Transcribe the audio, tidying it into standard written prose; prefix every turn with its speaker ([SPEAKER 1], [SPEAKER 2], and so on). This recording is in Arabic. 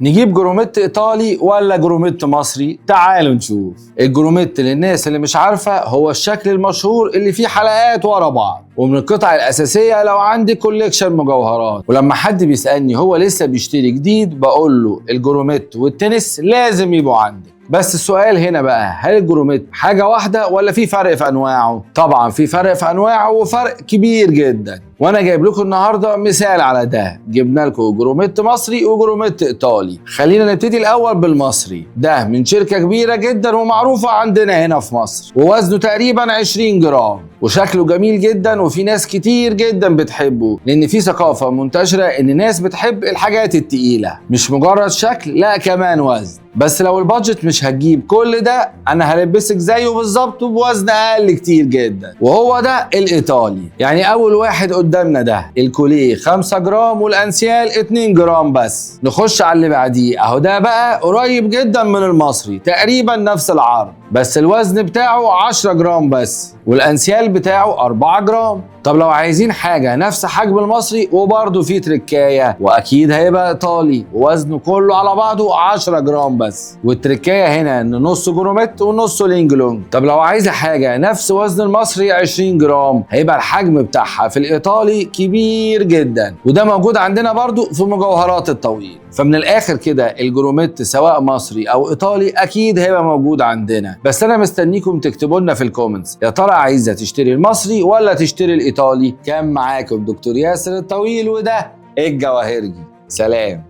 [SPEAKER 1] نجيب جروميت ايطالي ولا جروميت مصري؟ تعالوا نشوف. الجروميت للناس اللي مش عارفه هو الشكل المشهور اللي فيه حلقات ورا بعض، ومن القطع الاساسيه لو عندي كوليكشن مجوهرات. ولما حد بيسالني هو لسه بيشتري جديد بقول له الجروميت والتنس لازم يبقوا عندك. بس السؤال هنا بقى، هل الجروميت حاجه واحده ولا في فرق في انواعه؟ طبعا في فرق في انواعه وفرق كبير جدا، وانا جايب لكم النهارده مثال على ده. جبنا لكم جروميت مصري وجروميت ايطالي. خلينا نبتدي الاول بالمصري. ده من شركه كبيره جدا ومعروفه عندنا هنا في مصر، ووزنه تقريبا 20 جرام، وشكله جميل جدا وفي ناس كتير جدا بتحبه، لان في ثقافه منتشره ان الناس بتحب الحاجات التقيله، مش مجرد شكل لا كمان وزن. بس لو البادجت مش هتجيب كل ده، انا هلبسك زيه بالظبط وبوزن اقل كتير جدا، وهو ده الايطالي. يعني اول واحد قدامنا ده الكوليه 5 جرام والانسيال 2 جرام بس. نخش على اللي بعديه، اهو ده بقى قريب جدا من المصري، تقريبا نفس العرض، بس الوزن بتاعه 10 جرام بس، والانسيال بتاعه 4 جرام. طب لو عايزين حاجة نفس حجم المصري وبرضه فيه تركاية، واكيد هيبقى ايطالي، ووزنه كله على بعضه 10 جرام بس، والتركاية هنا ان نص جروميت ونص لينجلونج. طب لو عايزة حاجة نفس وزن المصري 20 جرام، هيبقى الحجم بتاعها في الايطالي كبير جدا، وده موجود عندنا برضه في مجوهرات الطويل. فمن الاخر كده الجروميت سواء مصري او ايطالي اكيد هيبقى موجود عندنا. بس انا مستنيكم تكتبوا لنا في الكومنتس، يا ترى عايزه تشتري المصري ولا تشتري الايطالي؟ كان معاكم دكتور ياسر الطويل، وده الجواهرجي. سلام.